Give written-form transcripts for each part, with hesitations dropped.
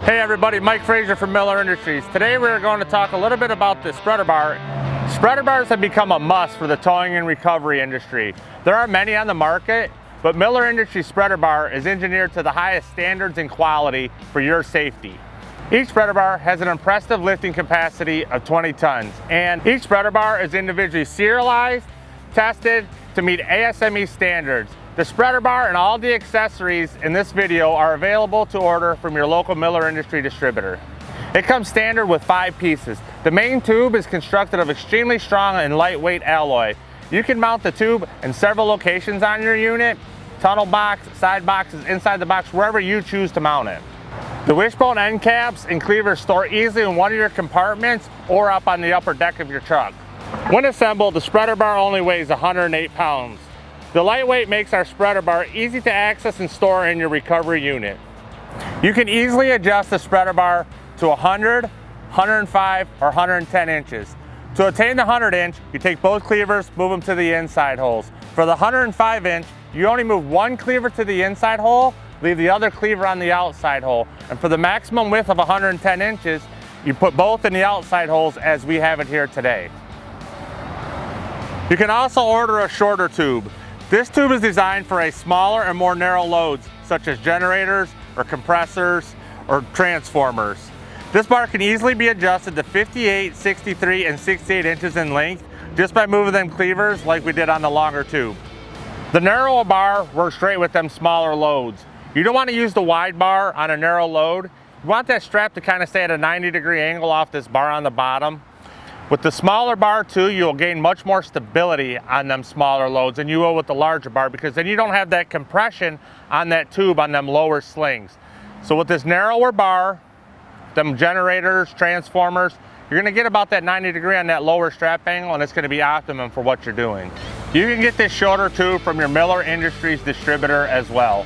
Hey everybody, Mike Frazier from Miller Industries. Today we're going to talk a little bit about the spreader bar. Spreader bars have become a must for the towing and recovery industry. There are many on the market, but Miller Industries spreader bar is engineered to the highest standards and quality for your safety. Each spreader bar has an impressive lifting capacity of 20 tons, and each spreader bar is individually serialized, tested to meet ASME standards. The spreader bar and all the accessories in this video are available to order from your local Miller Industry distributor. It comes standard with 5 pieces. The main tube is constructed of extremely strong and lightweight alloy. You can mount the tube in several locations on your unit, tunnel box, side boxes, inside the box, wherever you choose to mount it. The wishbone end caps and cleavers store easily in one of your compartments or up on the upper deck of your truck. When assembled, the spreader bar only weighs 108 pounds. The lightweight makes our spreader bar easy to access and store in your recovery unit. You can easily adjust the spreader bar to 100, 105, or 110 inches. To attain the 100 inch, you take both cleavers, move them to the inside holes. For the 105 inch, you only move one cleaver to the inside hole, leave the other cleaver on the outside hole. And for the maximum width of 110 inches, you put both in the outside holes as we have it here today. You can also order a shorter tube. This tube is designed for a smaller and more narrow loads, such as generators or compressors or transformers. This bar can easily be adjusted to 58, 63, and 68 inches in length just by moving them cleavers like we did on the longer tube. The narrower bar works great with them smaller loads. You don't want to use the wide bar on a narrow load. You want that strap to kind of stay at a 90-degree angle off this bar on the bottom. With the smaller bar too, you'll gain much more stability on them smaller loads than you will with the larger bar, because then you don't have that compression on that tube on them lower slings. So with this narrower bar, them generators, transformers, you're gonna get about that 90-degree on that lower strap angle, and it's gonna be optimum for what you're doing. You can get this shorter tube from your Miller Industries distributor as well.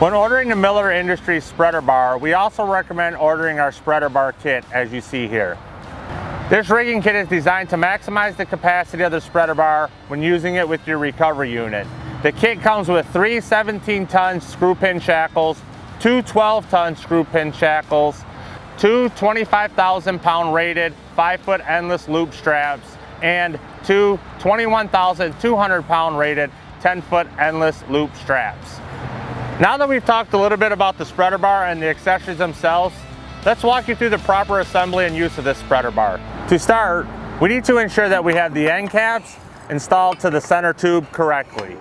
When ordering the Miller Industries spreader bar, we also recommend ordering our spreader bar kit as you see here. This rigging kit is designed to maximize the capacity of the spreader bar when using it with your recovery unit. The kit comes with 3 17-ton screw pin shackles, 2 12-ton screw pin shackles, 2 25,000-pound rated 5-foot endless loop straps, and 2 21,200-pound rated 10-foot endless loop straps. Now that we've talked a little bit about the spreader bar and the accessories themselves, let's walk you through the proper assembly and use of this spreader bar. To start, we need to ensure that we have the end caps installed to the center tube correctly.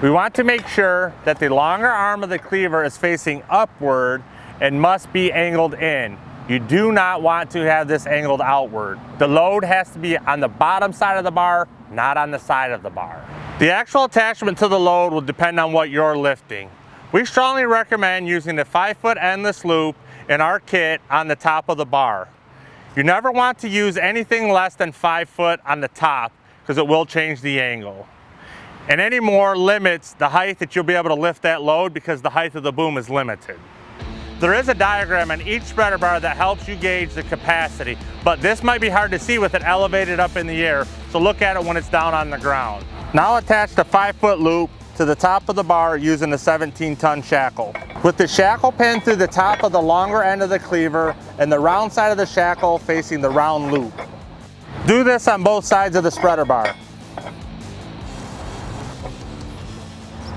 We want to make sure that the longer arm of the cleaver is facing upward and must be angled in. You do not want to have this angled outward. The load has to be on the bottom side of the bar, not on the side of the bar. The actual attachment to the load will depend on what you're lifting. We strongly recommend using the 5-foot endless loop in our kit on the top of the bar. You never want to use anything less than 5 foot on the top, because it will change the angle. And any more limits the height that you'll be able to lift that load, because the height of the boom is limited. There is a diagram on each spreader bar that helps you gauge the capacity, but this might be hard to see with it elevated up in the air, so look at it when it's down on the ground. Now attach the 5-foot loop to the top of the bar using the 17-ton shackle. With the shackle pin through the top of the longer end of the cleaver and the round side of the shackle facing the round loop. Do this on both sides of the spreader bar.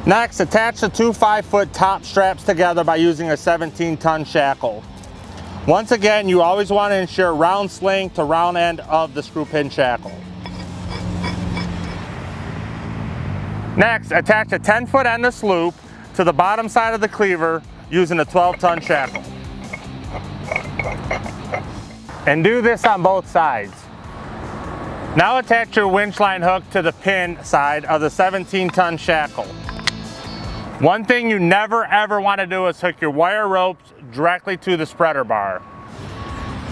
Next, attach the 2 5-foot top straps together by using a 17-ton shackle. Once again, you always want to ensure round sling to round end of the screw pin shackle. Next, attach a 10-foot endless loop to the bottom side of the cleaver using a 12-ton shackle. And do this on both sides. Now attach your winch line hook to the pin side of the 17-ton shackle. One thing you never ever want to do is hook your wire ropes directly to the spreader bar.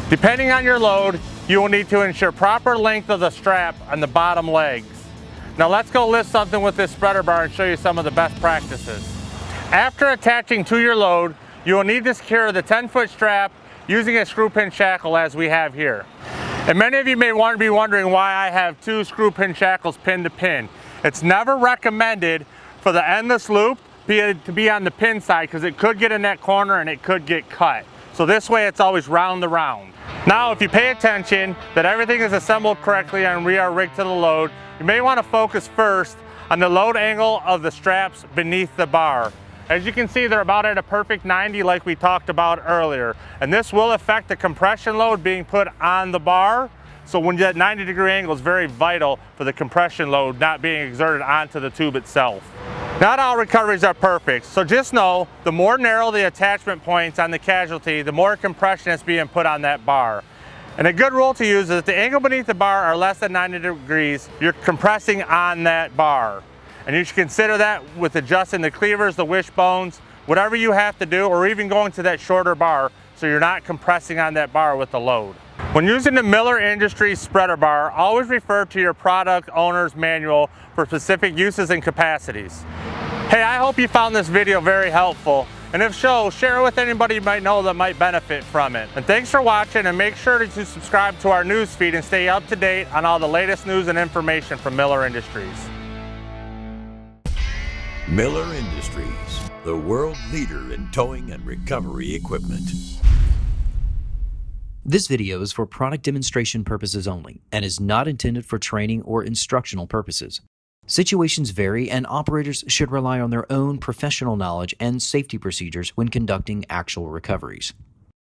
Depending on your load, you will need to ensure proper length of the strap on the bottom legs. Now let's go lift something with this spreader bar and show you some of the best practices. After attaching to your load, you will need to secure the 10-foot strap using a screw pin shackle as we have here. And many of you may be wondering why I have 2 screw pin shackles pin to pin. It's never recommended for the endless loop to be on the pin side, because it could get in that corner and it could get cut. so this way it's always round the round. Now if you pay attention that everything is assembled correctly and we are rigged to the load, you may want to focus first on the load angle of the straps beneath the bar. As you can see, they're about at a perfect 90 like we talked about earlier, and this will affect the compression load being put on the bar. So when that 90-degree angle is very vital for the compression load not being exerted onto the tube itself. Not all recoveries are perfect, so just know the more narrow the attachment points on the casualty, the more compression is being put on that bar. And a good rule to use is if the angle beneath the bar are less than 90 degrees, you're compressing on that bar. And you should consider that with adjusting the cleavers, the wishbones, whatever you have to do, or even going to that shorter bar so you're not compressing on that bar with the load. When using the Miller Industries spreader bar, always refer to your product owner's manual for specific uses and capacities. Hey, I hope you found this video very helpful, and if so, share it with anybody you might know that might benefit from it. And thanks for watching, and make sure to subscribe to our news feed and stay up to date on all the latest news and information from Miller Industries. Miller Industries, the world leader in towing and recovery equipment. This video is for product demonstration purposes only and is not intended for training or instructional purposes. Situations vary, and operators should rely on their own professional knowledge and safety procedures when conducting actual recoveries.